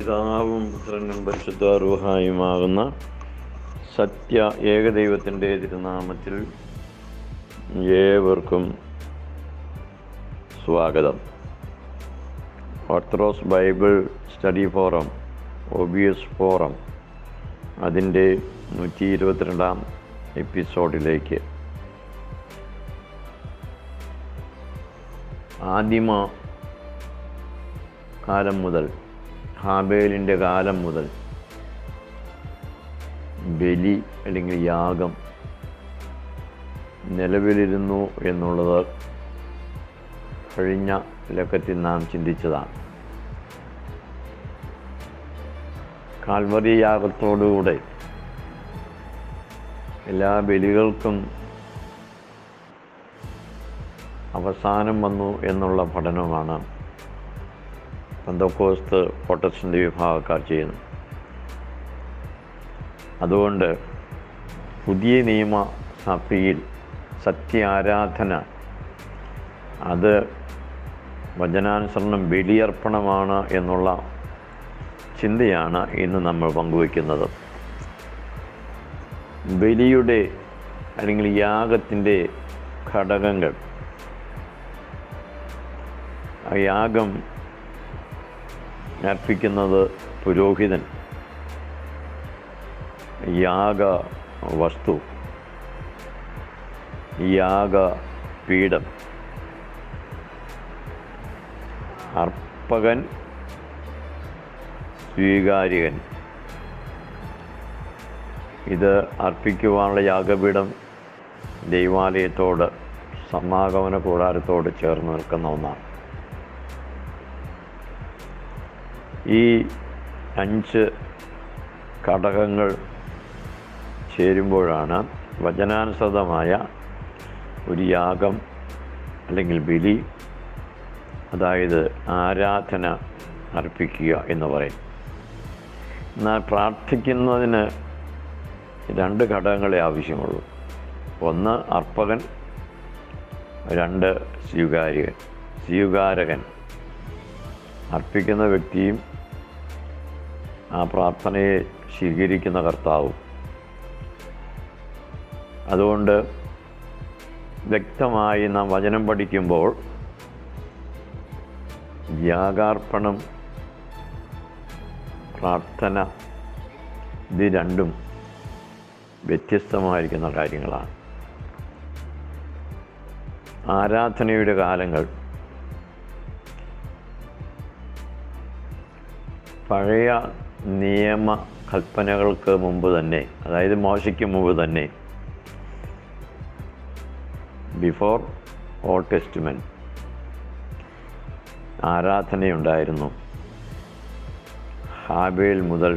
പിതാവും പുത്രനും പരിശുദ്ധ റൂഹായുമാകുന്ന സത്യ ഏകദൈവത്തിൻ്റെ തിരുനാമത്തിൽ ഏവർക്കും സ്വാഗതം. Orthodox Bible study forum, OBS forum, അതിൻ്റെ 122-ാം എപ്പിസോഡിലേക്ക്. ആദിമ കാലം മുതൽ, ഹാബേലിൻ്റെ കാലം മുതൽ ബലി അല്ലെങ്കിൽ യാഗം നിലവിലിരുന്നു എന്നുള്ളത് കഴിഞ്ഞ ലക്കത്തിൽ നാം ചിന്തിച്ചതാണ്. കാൽവരി യാഗത്തോടുകൂടെ എല്ലാ ബലികൾക്കും അവസാനം വന്നു എന്നുള്ള പഠനമാണ് പെന്തക്കോസ്ത് പ്രൊട്ടസ്റ്റന്റ് വിഭാഗക്കാർ ചെയ്യുന്നു. അതുകൊണ്ട് പുതിയ നിയമ സഭയിൽ സത്യാരാധന അത് വചനാനുസരണം ബലിയർപ്പണമാണ് എന്നുള്ള ചിന്തയാണ് ഇന്ന് നമ്മൾ പങ്കുവയ്ക്കുന്നത്. ബലിയുടെ അല്ലെങ്കിൽ യാഗത്തിൻ്റെ ഘടകങ്ങൾ. യാഗം അർപ്പിക്കുന്നത് പുരോഹിതൻ, യാഗ വസ്തു, യാഗപീഠം, അർപ്പകൻ, സ്വീകാര്യകൻ. ഇത് അർപ്പിക്കുവാനുള്ള യാഗപീഠം ദൈവാലയത്തോട്, സമാഗമന കൂടാരത്തോട് ചേർന്ന് നിൽക്കുന്ന ഒന്നാണ്. ഈ 5 ഘടകങ്ങൾ ചേരുമ്പോഴാണ് വചനാനുസൃതമായ ഒരു യാഗം അല്ലെങ്കിൽ ബലി, അതായത് ആരാധന അർപ്പിക്കുക എന്ന് പറയും. എന്നാൽ പ്രാർത്ഥിക്കുന്നതിന് 2 ഘടകങ്ങളെ ആവശ്യമുള്ളൂ. 1 അർപ്പകൻ, 2 സ്വീകാരകൻ. അർപ്പിക്കുന്ന വ്യക്തിയും ആ പ്രാർത്ഥനയെ സ്വീകരിക്കുന്ന കർത്താവും. അതുകൊണ്ട് വ്യക്തമായി നാം വചനം പഠിക്കുമ്പോൾ യാഗാർപ്പണം, പ്രാർത്ഥന, ഇത് രണ്ടും വ്യത്യസ്തമായിരിക്കുന്ന കാര്യങ്ങളാണ്. ആരാധനയുടെ കാലങ്ങൾ പഴയ നിയമ കൽപ്പനകൾക്ക് മുമ്പ് തന്നെ, അതായത് മോശയ്ക്ക് മുമ്പ് തന്നെ, ബിഫോർ ഓൾഡ് ടെസ്റ്റ്മെൻറ്റ് ആരാധനയുണ്ടായിരുന്നു. ഹാബേൽ മുതൽ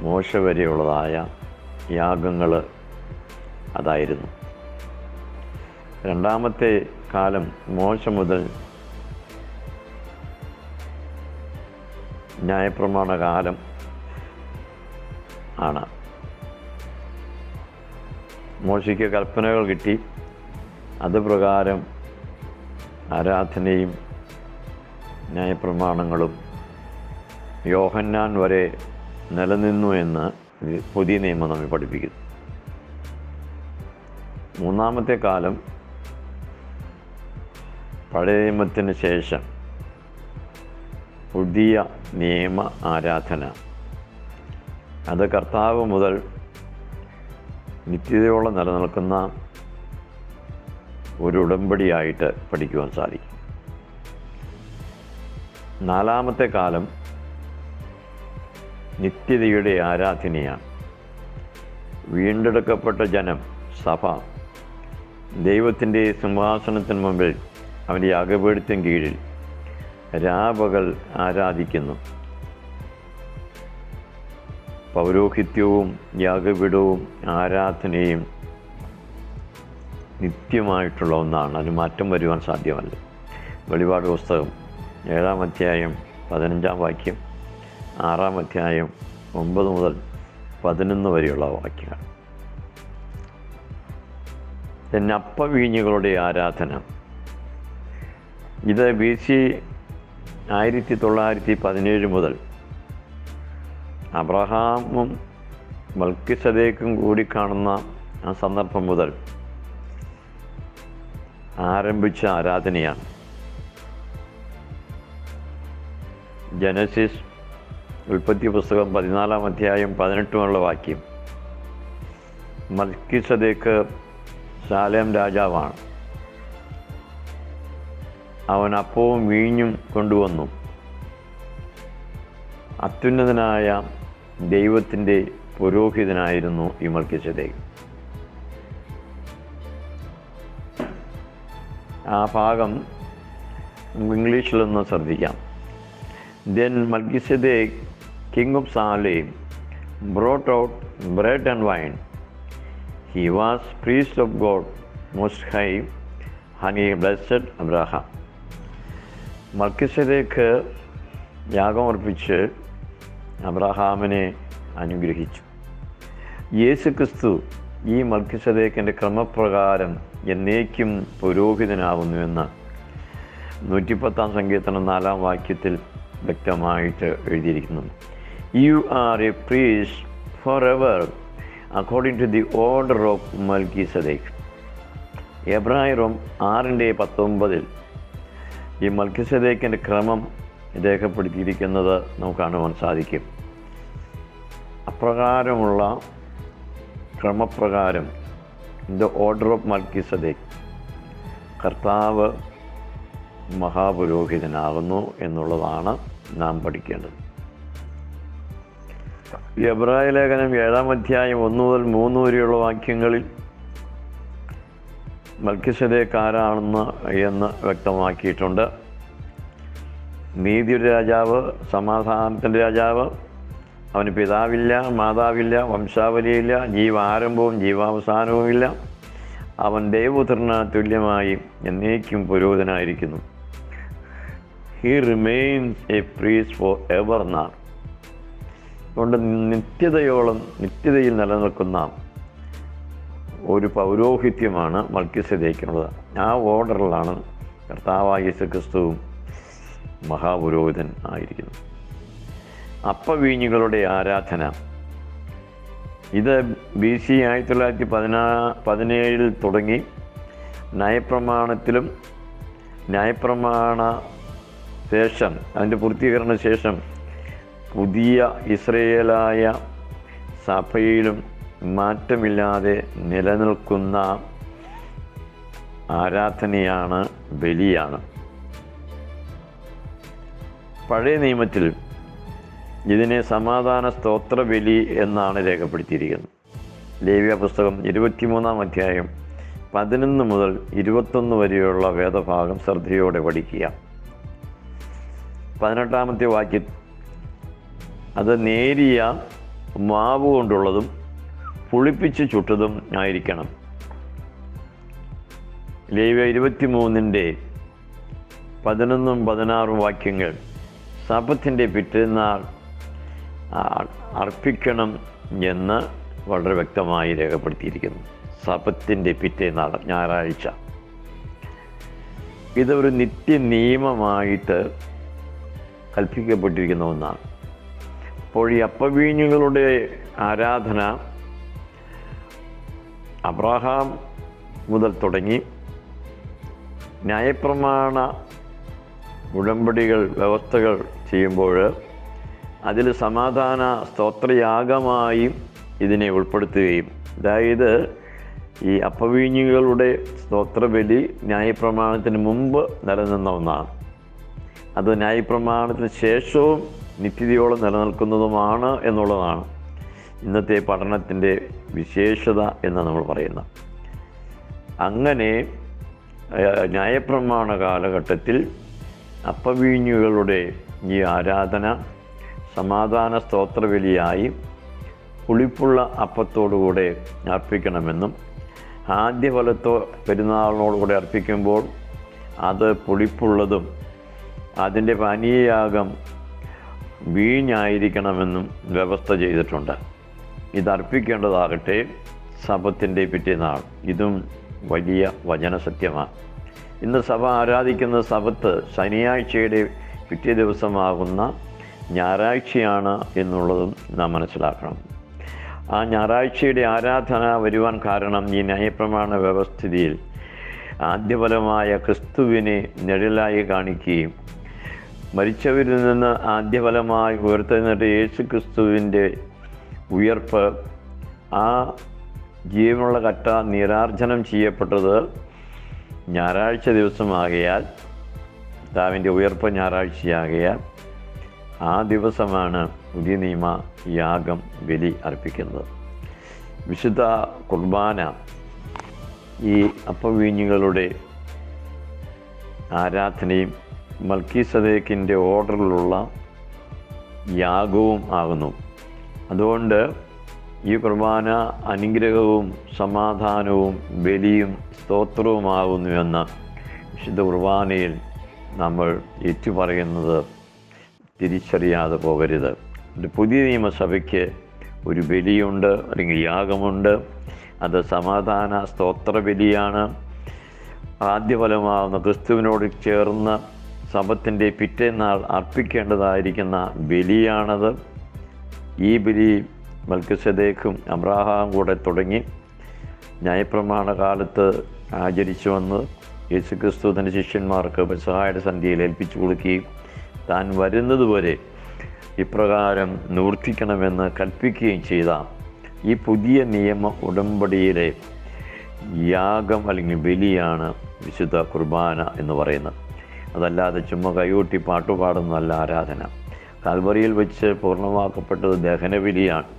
മോശ വരെയുള്ളതായ യാഗങ്ങൾ അതായിരുന്നു. രണ്ടാമത്തെ കാലം മോശ മുതൽ ന്യായപ്രമാണ കാലം ആണ്. മോശയ്ക്ക് കൽപ്പനകൾ കിട്ടി, അതുപ്രകാരം ആരാധനയും ന്യായപ്രമാണങ്ങളും യോഹന്നാൻ വരെ നിലനിന്നു എന്ന് പുതിയ നിയമം നമ്മെ പഠിപ്പിക്കുന്നു. മൂന്നാമത്തെ കാലം പഴയ നിയമത്തിന് ശേഷം പുതിയ നിയമ ആരാധന. അത് കർത്താവ് മുതൽ നിത്യതയോളം നിലനിൽക്കുന്ന ഒരു ഉടമ്പടിയായിട്ട് പഠിക്കുവാൻ സാധിക്കും. നാലാമത്തെ കാലം നിത്യതയുടെ ആരാധനയാണ്. വീണ്ടെടുക്കപ്പെട്ട ജനം, സഭ, ദൈവത്തിൻ്റെ സിംഹാസനത്തിന് മുമ്പിൽ അവൻ്റെ യാഗപീഠത്തിന് കീഴിൽ രാപകൽ ആരാധിക്കുന്നു. പൗരോഹിത്യവും യാഗപീഠവും ആരാധനയും നിത്യമായിട്ടുള്ള ഒന്നാണ്. അതിന് മാറ്റം വരുവാൻ സാധ്യമല്ല. വെളിപാട് പുസ്തകം 7-ാം അധ്യായം 15-ാം വാക്യം, 6-ാം അധ്യായം 9 മുതൽ 11 വരെയുള്ള വാക്യങ്ങൾ. പിന്നെ അപ്പവീഞ്ഞുകളുടെ ആരാധന. ഇത് BC 1917 മുതൽ അബ്രഹാമും മൽക്കിസദേക്കും കൂടി കാണുന്ന ആ സന്ദർഭം മുതൽ ആരംഭിച്ച ആരാധനയാണ്. ജനസിസ് ഉൽപ്പത്തി പുസ്തകം 14-ാം അധ്യായം 18-മുള്ള വാക്യം, മൽക്കിസദേക്ക് ശാലേം രാജാവാണ്. അവൻ അപ്പവും വീഞ്ഞും കൊണ്ടുവന്നു. അത്യുന്നതനായ ദൈവത്തിൻ്റെ പുരോഹിതനായിരുന്നു ഈ മൽക്കിസദേക്ക്. ആ ഭാഗം ഇംഗ്ലീഷിലൊന്ന് ശ്രദ്ധിക്കാം. Then Melchizedek, king of Salem, brought out bread and wine. He was priest of God Most High, and he blessed Abraham. മൽക്കിസദേക്ക് യാഗമർപ്പിച്ച് അബ്രഹാമിനെ അനുഗ്രഹിച്ചു. യേശുക്രിസ്തു ഈ മൽക്കിസദേക്കിൻ്റെ ക്രമപ്രകാരം എന്നേക്കും പുരോഹിതനാകുന്നുവെന്ന് 110-ാം സങ്കീർത്തനം 4-ാം വാക്യത്തിൽ വ്യക്തമായിട്ട് എഴുതിയിരിക്കുന്നു. You are a priest for ever according to the order of Melchizedek. എബ്രായരും 6:19 ഈ മൽക്കിസദേക്കിൻ്റെ ക്രമം രേഖപ്പെടുത്തിയിരിക്കുന്നത് നമുക്ക് കാണുവാൻ സാധിക്കും. അപ്രകാരമുള്ള ക്രമപ്രകാരം ദ ഓർഡർ ഓഫ് മൽക്കിസദേക്ക് കർത്താവ് മഹാപുരോഹിതനാകുന്നു എന്നുള്ളതാണ് നാം പഠിക്കേണ്ടത്. എബ്രായ ലേഖനം 7-ാം അധ്യായം 1 മുതൽ 3 വരെയുള്ള വാക്യങ്ങളിൽ മൽക്കിസദേക്ക് ആരാണെന്ന് വ്യക്തമാക്കിയിട്ടുണ്ട്. നീതിയുടെ രാജാവ്, സമാധാനത്തിൻ്റെ രാജാവ്. അവന് പിതാവില്ല, മാതാവില്ല, വംശാവലിയില്ല, ജീവാരംഭവും ജീവാവസാനവുമില്ല. അവൻ ദൈവപുത്രന് തുല്യമായി എന്നേക്കും പുരോഹിതനായിരിക്കുന്നു. He remains a priest for ever നാൾ. അതുകൊണ്ട് നിത്യതയിൽ നിലനിൽക്കുന്ന ഒരു പൗരോഹിത്യമാണ് മൽക്കിസദേക്കിനുള്ളത്. ആ ഓർഡറിലാണ് കർത്താവായ യേശുക്രിസ്തുവും മഹാപുരോഹിതൻ ആയിരിക്കുന്നത്. അപ്പവീഞ്ഞുകളുടെ ആരാധന, ഇത് BC 1917 തുടങ്ങി ന്യായപ്രമാണ ശേഷം, അതിൻ്റെ പൂർത്തീകരണ ശേഷം പുതിയ ഇസ്രയേലായ സഭയിലും മാറ്റമില്ലാതെ നിലനിൽക്കുന്ന ആരാധനയാണ്, ബലിയാണ്. പഴയ നിയമത്തിൽ ഇതിനെ സമാധാന സ്തോത്ര ബലി എന്നാണ് രേഖപ്പെടുത്തിയിരിക്കുന്നത്. ലേവ്യ പുസ്തകം 23-ാം അധ്യായം 11 മുതൽ 21 വരെയുള്ള വേദഭാഗം ശ്രദ്ധയോടെ പഠിക്കുക. 18-ാമത്തെ വാക്യം, അത് നേരിയ മാവ് കൊണ്ടുള്ളതും പുളിപ്പിച്ച് ചുട്ടതും ആയിരിക്കണം. ലേവ്യ 23-ന്റെ 11-16 വാക്യങ്ങൾ ശബ്ബത്തിന്റെ പിറ്റേന്നാൾ അർപ്പിക്കണം എന്ന് വളരെ വ്യക്തമായി രേഖപ്പെടുത്തിയിരിക്കുന്നു. ശബ്ബത്തിന്റെ പിറ്റേന്നാൾ, ഞായറാഴ്ച. ഇതൊരു നിത്യ നിയമമായിട്ട് കൽപ്പിക്കപ്പെട്ടിരിക്കുന്ന ഒന്നാണ്. അപ്പോൾ ഈ അപ്പവീഞ്ഞുകളുടെ ആരാധന അബ്രഹാം മുതൽ തുടങ്ങി ന്യായപ്രമാണ ഉടമ്പടികൾ, വ്യവസ്ഥകൾ ചെയ്യുമ്പോൾ അതിൽ സമാധാന സ്തോത്രയാഗമായും ഇതിനെ ഉൾപ്പെടുത്തുകയും, അതായത് ഈ അപ്പവീഞ്ഞുകളുടെ സ്തോത്രബലി ന്യായപ്രമാണത്തിന് മുമ്പ് നിലനിന്ന ഒന്നാണ്. അത് ന്യായപ്രമാണത്തിന് ശേഷവും നിത്യതയോളം നിലനിൽക്കുന്നതുമാണ് എന്നുള്ളതാണ് ഇന്നത്തെ പഠനത്തിൻ്റെ വിശേഷത എന്ന് നമ്മൾ പറയുന്നത്. അങ്ങനെ ന്യായപ്രമാണ കാലഘട്ടത്തിൽ അപ്പവീഞ്ഞുകളുടെ ഈ ആരാധന സമാധാന സ്തോത്രബലിയായി പുളിപ്പുള്ള അപ്പത്തോടുകൂടെ അർപ്പിക്കണമെന്നും, ആദ്യഫലത്തോ പെരുന്നാളിനോടുകൂടെ അർപ്പിക്കുമ്പോൾ അത് പുളിപ്പുള്ളതും അതിൻ്റെ പാനീയയാഗം വീഞ്ഞായിരിക്കണമെന്നും വ്യവസ്ഥ ചെയ്തിട്ടുണ്ട്. ഇതർപ്പിക്കേണ്ടതാകട്ടെ ശബ്ബത്തിൻ്റെ പിറ്റേന്നാൾ. ഇതും വലിയ വചനസത്യമാണ്. ഇന്ന് സഭ ആരാധിക്കുന്ന ശബ്ബത്ത് ശനിയാഴ്ചയുടെ പിറ്റേ ദിവസമാകുന്ന ഞായറാഴ്ചയാണ് എന്നുള്ളതും നാം മനസ്സിലാക്കണം. ആ ഞായറാഴ്ചയുടെ ആരാധന വരുവാൻ കാരണം ഈ ന്യായപ്രമാണ വ്യവസ്ഥിതിയിൽ ആദ്യഫലമായ ക്രിസ്തുവിനെ നിഴലായി കാണിക്കുകയും മരിച്ചവരിൽ നിന്ന് ആദ്യഫലമായി ഉയർത്തെഴുന്നേറ്റ യേശു ക്രിസ്തുവിൻ്റെ ഉയർപ്പ്, ആ ജീവനുള്ള കട്ട നീരാർജനം ചെയ്യപ്പെട്ടത് ഞായറാഴ്ച ദിവസമാകയാൽ, കർത്താവിൻ്റെ ഉയർപ്പ് ഞായറാഴ്ചയാകയാൽ ആ ദിവസമാണ് പുതിയ നിയമ യാഗം ബലി അർപ്പിക്കുന്നത്. വിശുദ്ധ കുർബാന ഈ അപ്പവീഞ്ഞുകളുടെ ആരാധനയും മൽക്കീസദേക്കിൻ്റെ ഓർഡറിലുള്ള യാഗവും ആകുന്നു. അതുകൊണ്ട് ഈ കുർബാന അനുഗ്രഹവും സമാധാനവും ബലിയും സ്തോത്രവുമാകുന്നുവെന്ന് വിശുദ്ധ കുർബാനയിൽ നമ്മൾ ഏറ്റുപറയുന്നത് തിരിച്ചറിയാതെ പോകരുത്. പുതിയ നിയമസഭയ്ക്ക് ഒരു ബലിയുണ്ട്, അല്ലെങ്കിൽ യാഗമുണ്ട്. അത് സമാധാന സ്തോത്ര ബലിയാണ്. ആദ്യഫലമാകുന്ന ക്രിസ്തുവിനോട് ചേർന്ന് ശബത്തിൻ്റെ പിറ്റേന്നാൾ അർപ്പിക്കേണ്ടതായിരിക്കുന്ന ബലിയാണത്. ഈ ബലി മൽക്കിസദേക്കും അബ്രാഹാം കൂടെ തുടങ്ങി ന്യായപ്രമാണ കാലത്ത് ആചരിച്ചു വന്ന് യേശുക്രിസ്തു തൻ്റെ ശിഷ്യന്മാർക്ക് പെസഹായുടെ സന്ധ്യയിൽ ഏൽപ്പിച്ചു കൊടുക്കുകയും താൻ വരുന്നതുവരെ ഇപ്രകാരം നിവർത്തിക്കണമെന്ന് കൽപ്പിക്കുകയും ചെയ്ത ഈ പുതിയ നിയമ ഉടമ്പടിയിലെ യാഗം അല്ലെങ്കിൽ ബലിയാണ് വിശുദ്ധ കുർബാന എന്ന് പറയുന്നത്. അതല്ലാതെ ചുമ്മാ കൈകൊട്ടി പാട്ടുപാടുന്നതല്ല ആരാധന. കാൽവറിയിൽ വെച്ച് പൂർണ്ണമാക്കപ്പെട്ടത് ദഹനബലിയാണ്.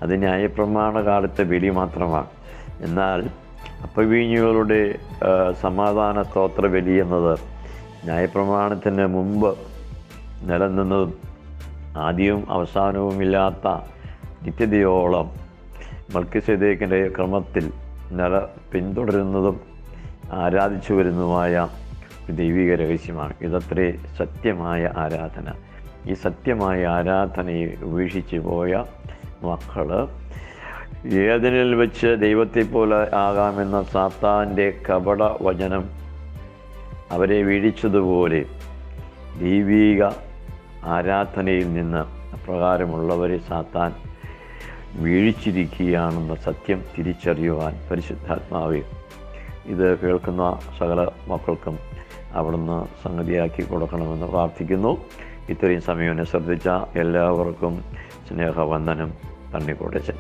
അത് ന്യായപ്രമാണ കാലത്തെ ബലി മാത്രമാണ്. എന്നാൽ അപ്പവീഞ്ഞുകളുടെ സമാധാന സ്തോത്ര ബലി എന്നത് ന്യായപ്രമാണത്തിന് മുമ്പ് നിലനിന്നതും ആദ്യവും അവസാനവുമില്ലാത്ത നിത്യതയോളം മൽക്കിസദേക്കിൻ്റെ ക്രമത്തിൽ പിന്തുടരുന്നതും ആരാധിച്ചു വരുന്നതുമായ ദൈവിക രഹസ്യമാണ്. ഇതത്രേ സത്യമായ ആരാധന. ഈ സത്യമായ ആരാധനയെ ഉപേക്ഷിച്ച് പോയ മക്കൾ ഏദനിൽ വെച്ച് ദൈവത്തെ പോലെ ആകാമെന്ന സാത്താൻ്റെ കപട വചനം അവരെ വീഴിച്ചതുപോലെ ദൈവിക ആരാധനയിൽ നിന്ന് അപ്രകാരമുള്ളവരെ സാത്താൻ വീഴിച്ചിരിക്കുകയാണെന്ന സത്യം തിരിച്ചറിയുവാൻ പരിശുദ്ധാത്മാവേ ഇത് കേൾക്കുന്ന സകല മക്കൾക്കും അവിടുന്ന് സംഗതിയാക്കി കൊടുക്കണമെന്ന് പ്രാർത്ഥിക്കുന്നു. ഇത്രയും സമയം എന്നെ ശ്രദ്ധിച്ച എല്ലാവർക്കും സ്നേഹവന്ദനം. തണ്ണിക്കോട്ടച്ചൻ.